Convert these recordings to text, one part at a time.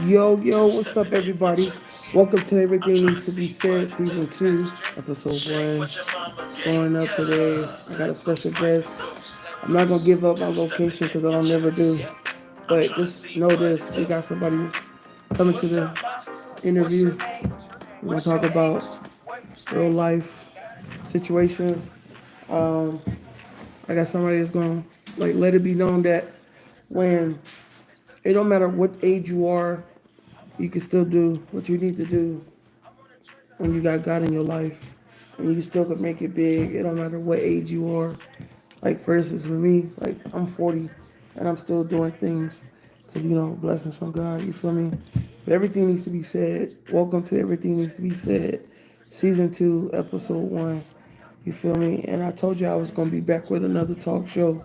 Yo, what's up, everybody? Welcome to Everything Needs to Be Said, Season 2, Episode 1. Going up today, I got a special guest. I'm not going to give up my location because I don't never do. But just know this, we got somebody coming to the interview. We're going to talk about real life situations. Um, I got somebody that's going to let it be known that when it don't matter what age you are, you can still do what you need to do when you got God in your life, and you still could make it big. It don't matter what age you are. Like for instance, for me, like I'm 40, and I'm still doing things, cause blessings from God. You feel me? But everything needs to be said. Welcome to Everything Needs to Be Said, Season 2, Episode 1. You feel me? And I told you I was gonna be back with another talk show,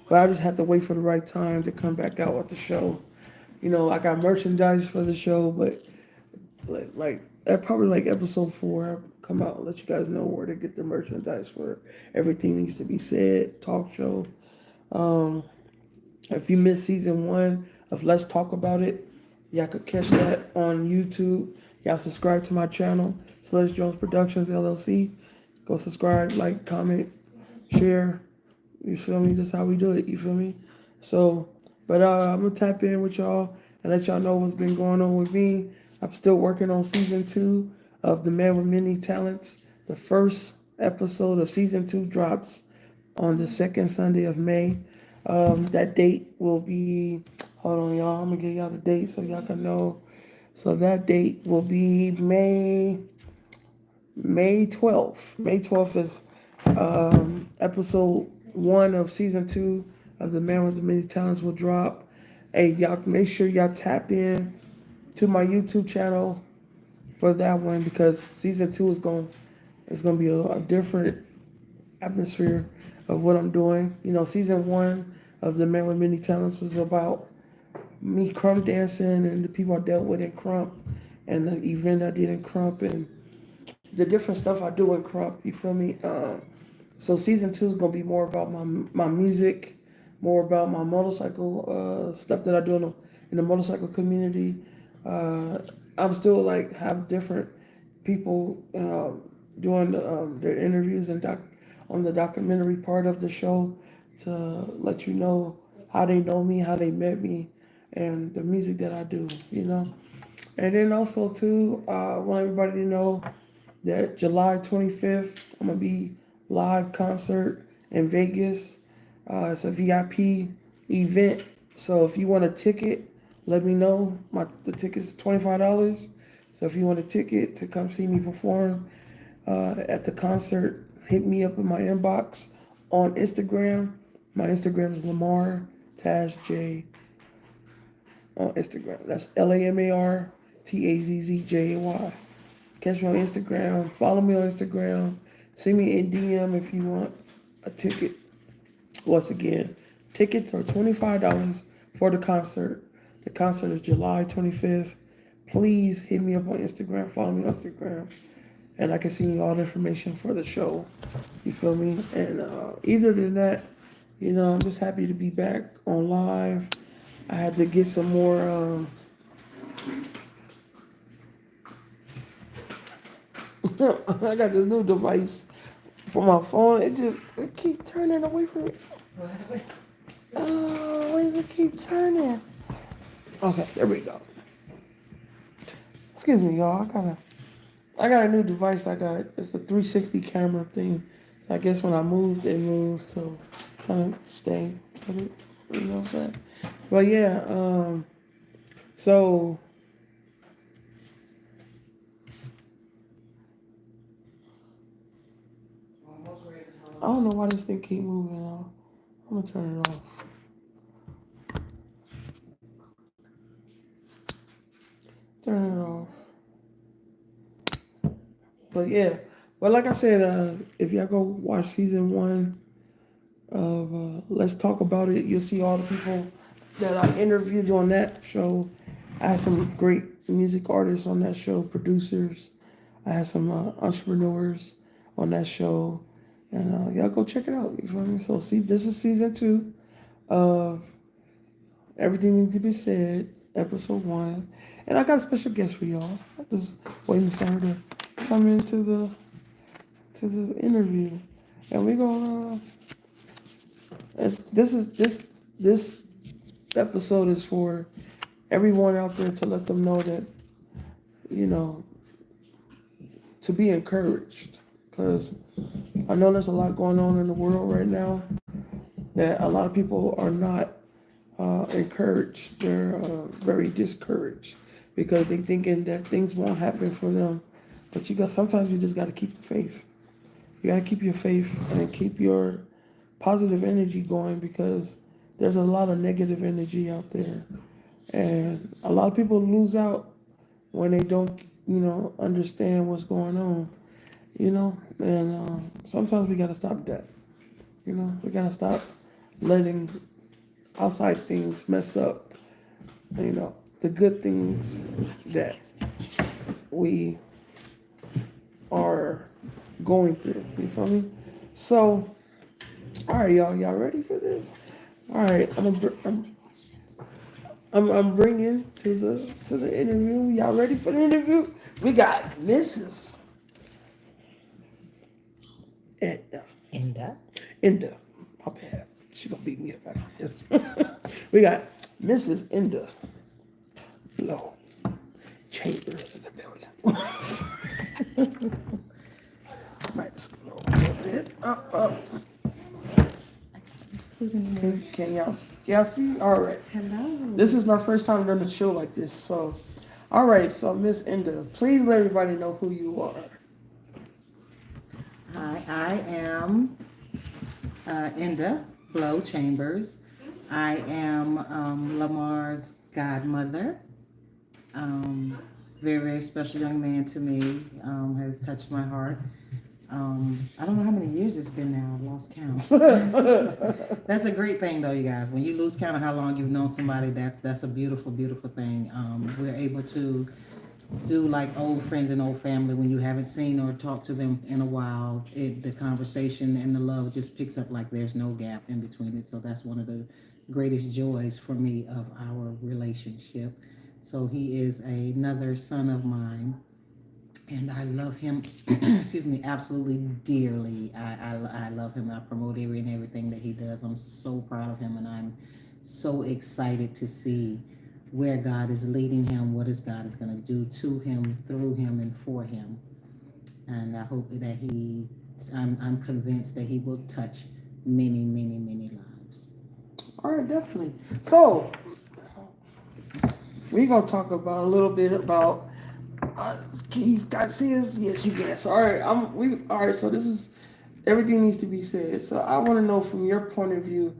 but I just had to wait for the right time to come back out with the show. I got merchandise for the show, but probably like episode 4, I'll come out and let you guys know where to get the merchandise for Everything Needs to Be Said talk show. Um, if you missed season 1 of Let's Talk About It, y'all could catch that on YouTube. Y'all subscribe to my channel, Celeste Jones Productions LLC. Go subscribe, like, comment, share. You feel me? That's how we do it. You feel me? So, but I'm gonna tap in with y'all and let y'all know what's been going on with me. I'm still working on season 2 of The Man with Many Talents. The first episode of season 2 drops on the second Sunday of May. That date will be, hold on, y'all. I'm gonna give y'all the date so y'all can know. So that date will be May 12th. May 12th is episode 1 of season 2 of The Man with the Many Talents will drop. Hey, y'all make sure y'all tap in to my YouTube channel for that one, because season 2 is gonna be a different atmosphere of what I'm doing. Season 1 of The Man with Many Talents was about me crump dancing and the people I dealt with in crump, and the event I did in crump, and the different stuff I do in crump. You feel me? So season 2 is gonna be more about my music, more about my motorcycle stuff that I do in the motorcycle community. Uh, I'm still have different people doing their interviews and on the documentary part of the show to let you know how they know me, how they met me, and the music that I do. And then also too, I want everybody to know that July 25th, I'm gonna be live concert in Vegas. It's a VIP event, so if you want a ticket, let me know. The ticket's $25. So if you want a ticket to come see me perform at the concert, hit me up in my inbox on Instagram. My Instagram is Lamar Taz J on Instagram. That's LamarTazzJay. Catch me on Instagram. Follow me on Instagram. Send me a DM if you want a ticket. Once again, tickets are $25 for the concert. The concert is July 25th. Please hit me up on Instagram. Follow me on Instagram. And I can send you all the information for the show. You feel me? And either than that, I'm just happy to be back on live. I had to get some more. I got this new device for my phone. It keep turning away from me. Oh, why does it keep turning? Okay, there we go. Excuse me, y'all. I got a new device. It's the 360 camera thing. So I guess when I moved, it moved. So kind of stay with it. You know what I'm saying? But yeah, so I don't know why this thing keep moving. I'm gonna turn it off. Turn it off. But yeah, like I said, if y'all go watch season 1 of Let's Talk About It, you'll see all the people that I interviewed on that show. I had some great music artists on that show, producers. I had some entrepreneurs on that show, and y'all go check it out. You feel me? So see, this is season 2. of Everything Needs to Be Said, episode 1. And I got a special guest for y'all. I'm just waiting for her to come into the interview. And we're gonna this episode is for everyone out there, to let them know that, you know, to be encouraged. Because I know there's a lot going on in the world right now that a lot of people are not encouraged. They're very discouraged because they thinking that things won't happen for them. But sometimes you just got to keep the faith. You got to keep your faith and keep your positive energy going, because there's a lot of negative energy out there. And a lot of people lose out when they don't, understand what's going on, and sometimes we got to stop that. We got to stop letting outside things mess up, the good things that we are going through. You feel me? So, all right, y'all ready for this? All right, I'm bringing to the interview. Y'all ready for the interview? We got Mrs. Enda. Enda. My bad. She gonna beat me up after this. We got Mrs. Enda Low Chambers in the building. Might just go a little bit up. Can y'all see? All right. Hello. This is my first time doing a show like this, so all right. So Miss Enda, please let everybody know who you are. Hi, I am Enda Blow Chambers. I am Lamar's godmother. Very, very special young man to me. Has touched my heart. I don't know how many years it's been now. I've lost count. That's a great thing, though, you guys. When you lose count of how long you've known somebody, that's a beautiful, beautiful thing. We're able to do like old friends and old family when you haven't seen or talked to them in a while. The conversation and the love just picks up like there's no gap in between it. So that's one of the greatest joys for me of our relationship. So he is another son of mine, and I love him, excuse me, absolutely dearly. I love him. I promote everything that he does. I'm so proud of him, and I'm so excited to see where God is leading him, what is God is going to do to him, through him, and for him. And I hope that I'm convinced that he will touch many, many, many lives. All right, definitely. So we're gonna talk about a little bit about. Can you guys see us? Yes, you can. So all right, all right. So this is everything needs to be said. So I want to know from your point of view.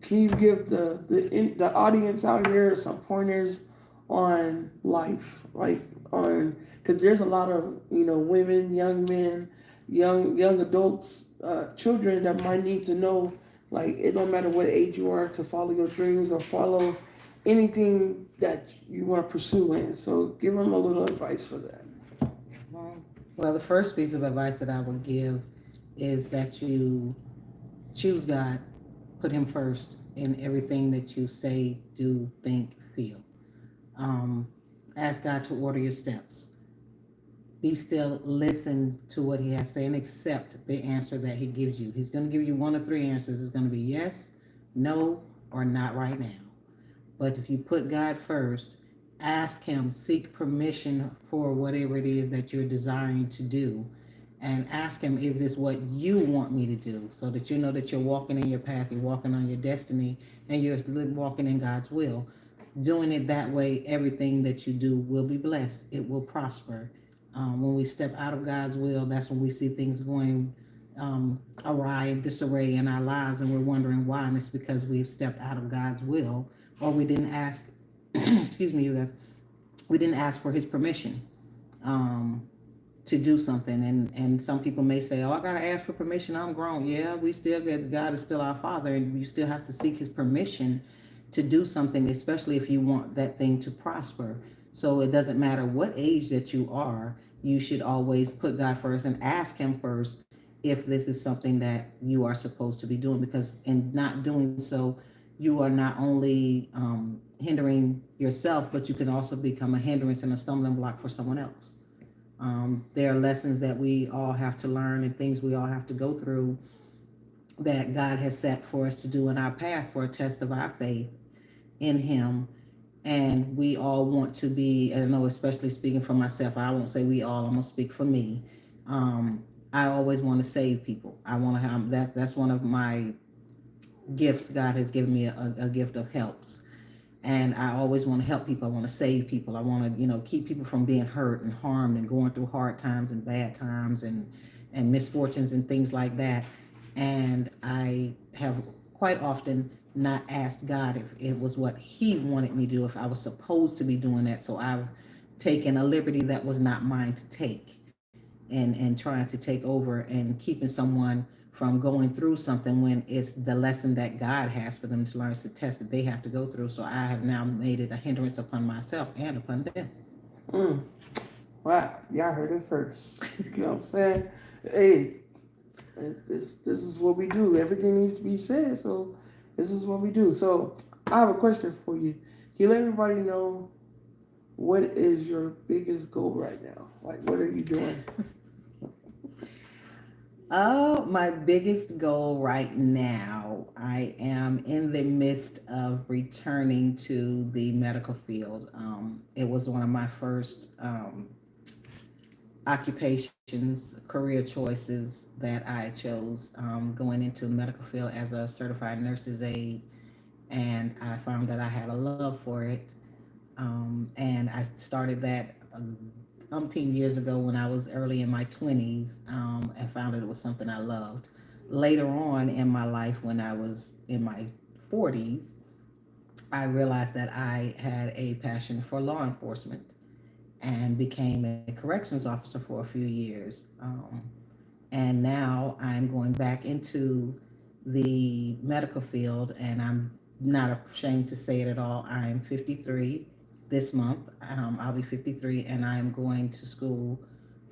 Can you give the audience out here some pointers on life, like on, because there's a lot of women, young men, young adults, children that might need to know, like, it don't matter what age you are, to follow your dreams or follow anything that you want to pursue in. So give them a little advice for that. Well, the first piece of advice that I would give is that you choose God, put him first in everything that you say, do, think, feel. Um, Ask God to order your steps. Be still, listen to what he has to say, and accept the answer that he gives you. He's going to give you one of three answers. It's going to be yes, no, or not right now. But if you put God first, ask him, seek permission for whatever it is that you're desiring to do, and ask him, is this what you want me to do? So that you know that you're walking in your path, you're walking on your destiny, and you're walking in God's will. Doing it that way, everything that you do will be blessed. It will prosper. When we step out of God's will, that's when we see things going awry and disarray in our lives, and we're wondering why. And it's because we've stepped out of God's will, or we didn't ask, excuse me, you guys, we didn't ask for his permission to do something. And some people may say, oh, I got to ask for permission. I'm grown. Yeah, we still get, God is still our Father, and you still have to seek his permission to do something, especially if you want that thing to prosper. So it doesn't matter what age that you are, you should always put God first and ask him first if this is something that you are supposed to be doing, because in not doing so, you are not only hindering yourself, but you can also become a hindrance and a stumbling block for someone else. There are lessons that we all have to learn and things we all have to go through that God has set for us to do in our path for a test of our faith in Him. And we all want to be, I know, especially speaking for myself, I won't say we all, I'm going to speak for me. Um, I always want to save people. I want to have that's one of my gifts. God has given me a gift of helps, and I always want to help people. I want to save people. I want to, keep people from being hurt and harmed and going through hard times and bad times and misfortunes and things like that. And I have quite often not asked God if it was what He wanted me to do, if I was supposed to be doing that. So I've taken a liberty that was not mine to take, and trying to take over and keeping someone from going through something when it's the lesson that God has for them to learn. It's the test that they have to go through. So I have now made it a hindrance upon myself and upon them. Mm. Wow, y'all heard it first. You know what I'm saying? Hey, this is what we do. Everything needs to be said, so this is what we do. So I have a question for you. Can you let everybody know what is your biggest goal right now? Like, what are you doing? Oh, my biggest goal right now, I am in the midst of returning to the medical field. It was one of my first occupations, career choices that I chose, going into the medical field as a certified nurse's aide. And I found that I had a love for it. And I started that umpteen years ago when I was early in my 20s, and found that it was something I loved. Later on in my life, when I was in my 40s, I realized that I had a passion for law enforcement and became a corrections officer for a few years. And now I'm going back into the medical field, and I'm not ashamed to say it at all. I'm 53 this month. I'll be 53, and I'm going to school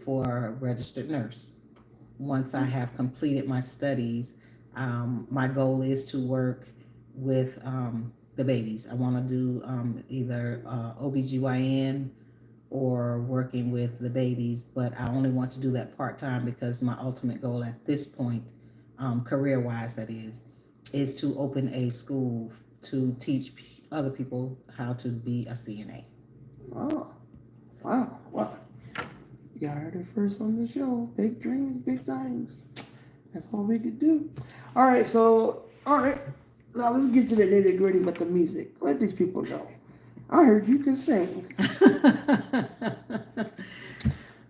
for a registered nurse. Once I have completed my studies, my goal is to work with the babies. I want to do either OBGYN or working with the babies, but I only want to do that part time because my ultimate goal at this point, career wise, that is to open a school to teach other people how to be a CNA. Oh, wow, wow. You heard it first on the show. Big dreams, big things. That's all we could do. All right. Now let's get to the nitty gritty with the music. Let these people know. I heard you can sing.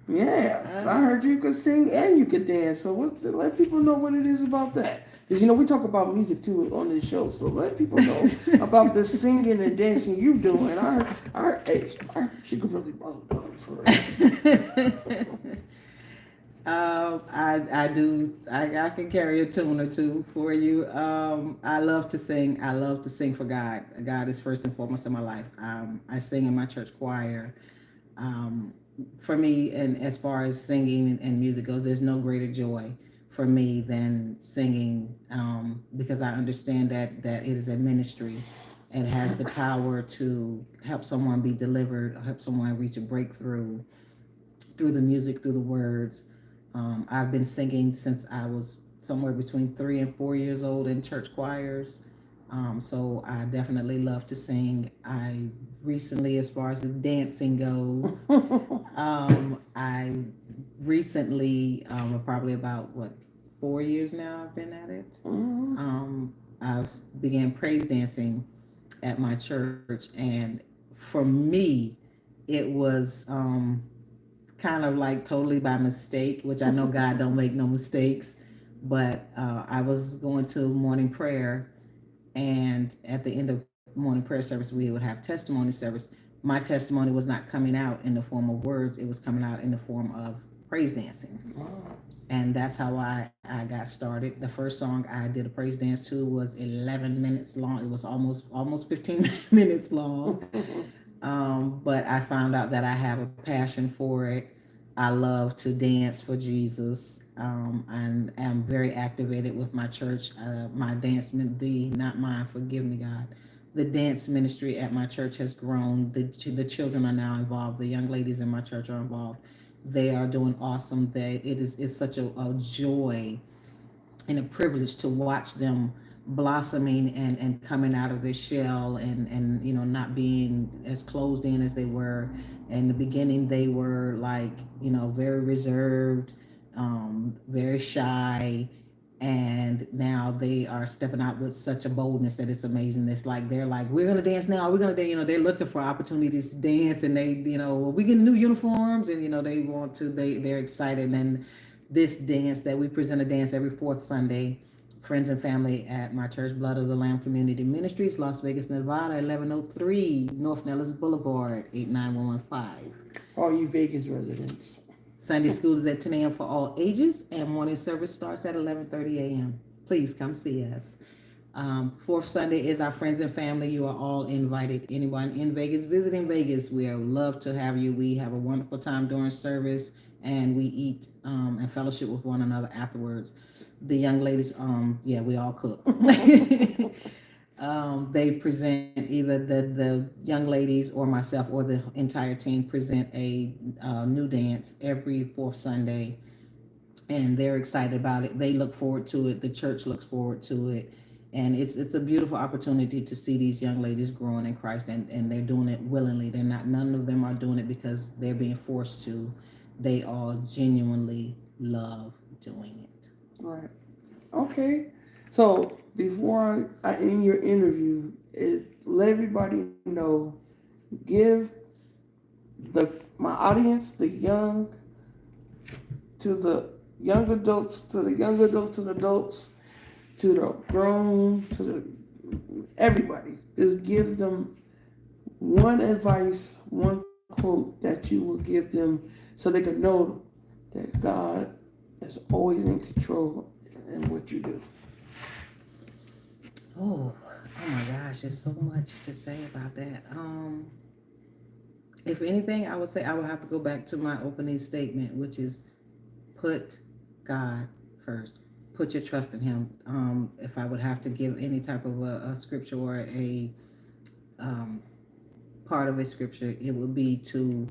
Yeah, so I heard you could sing and you could dance. So let people know what it is about that. Because we talk about music too on this show. So let people know about the singing and dancing you doing. She could really buzz down for real. I do. I can carry a tune or two for you. I love to sing. I love to sing for God. God is first and foremost in my life. I sing in my church choir. Um, for me, and as far as singing and music goes, there's no greater joy for me than singing, because I understand that it is a ministry and has the power to help someone be delivered, help someone reach a breakthrough through the music, through the words. I've been singing since I was somewhere between 3 and 4 years old in church choirs. So I definitely love to sing. I recently, as far as the dancing goes, I recently, probably about 4 years now, I've been at it. I've began praise dancing at my church, and for me, it was kind of like totally by mistake, which I know God don't make no mistakes. But I was going to morning prayer, and at the end of morning prayer service, we would have testimony service. My testimony was not coming out in the form of words; it was coming out in the form of praise dancing, and that's how I got started. The first song I did a praise dance to was 11 minutes long. It was almost 15 minutes long. But I found out that I have a passion for it. I love to dance for Jesus. and am very activated with my church. My dance, not mine, forgive me, God. The dance ministry at my church has grown. The children are now involved. The young ladies in my church are involved. They are doing awesome. It's such a joy and a privilege to watch them blossoming and coming out of their shell and not being as closed in as they were in the beginning. They were like very reserved, very shy, and now they are stepping out with such a boldness that it's amazing. It's like they're like, we're gonna dance now, we're gonna dance. They're looking for opportunities to dance, and they we get new uniforms, and they want to, they're excited. And this dance that we present, a dance every fourth Sunday, friends and family at my church, Blood of the Lamb Community Ministries, Las Vegas, Nevada, 1103 North Nellis Boulevard, 89115. All you Vegas residents. Sunday school is at 10 a.m. for all ages, and morning service starts at 11:30 a.m. Please come see us. Fourth Sunday is our friends and family. You are all invited. Anyone in Vegas, visiting Vegas, we would love to have you. We have a wonderful time during service, and we eat and fellowship with one another afterwards. The young ladies, we all cook. They present, either the young ladies or myself or the entire team present a new dance every fourth Sunday, and they're excited about it. They look forward to it. The church looks forward to it, and it's a beautiful opportunity to see these young ladies growing in Christ, and they're doing it willingly. None of them are doing it because they're being forced to. They all genuinely love doing it. Right. Okay. So before I end your interview, let everybody know, give my audience, to the young adults, to the adults, to the grown, everybody. Just give them one advice, one quote that you will give them, so they can know that God is always in control in what you do. Oh my gosh, there's so much to say about that. If anything, I would say I would have to go back to my opening statement, which is put God first. Put your trust in Him. If I would have to give any type of a scripture or a part of a scripture, it would be to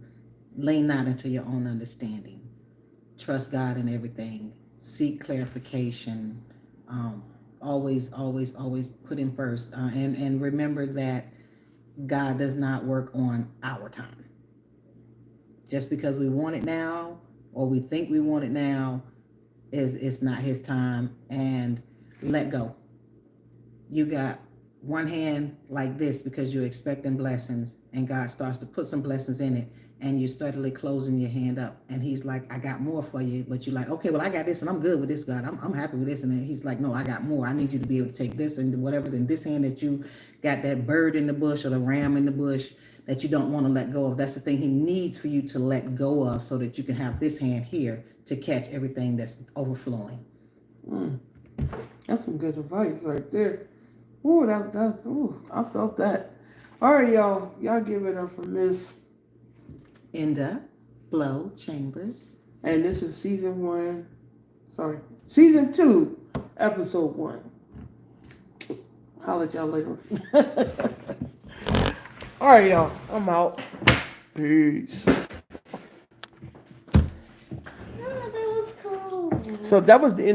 lean not into your own understanding. Trust God in everything. Seek clarification. Always put Him first. And remember that God does not work on our time. Just because we want it now, or we think we want it now, it's not His time. And let go. You got one hand like this because you're expecting blessings, and God starts to put some blessings in it, and you're steadily closing your hand up, and He's like, I got more for you. But you're like, okay, well, I got this, and I'm good with this, God. I'm happy with this. And then He's like, no, I got more. I need you to be able to take this and whatever's in this hand that you got, that bird in the bush or the ram in the bush that you don't want to let go of. That's the thing He needs for you to let go of, so that you can have this hand here to catch everything that's overflowing. That's some good advice right there. Ooh, I felt that. All right, y'all. Y'all give it up for Miss Enda Blow Chambers. And this is season 2, episode 1. Holla at y'all later. All right, y'all. I'm out. Peace. Oh, that was cool. So that was the end.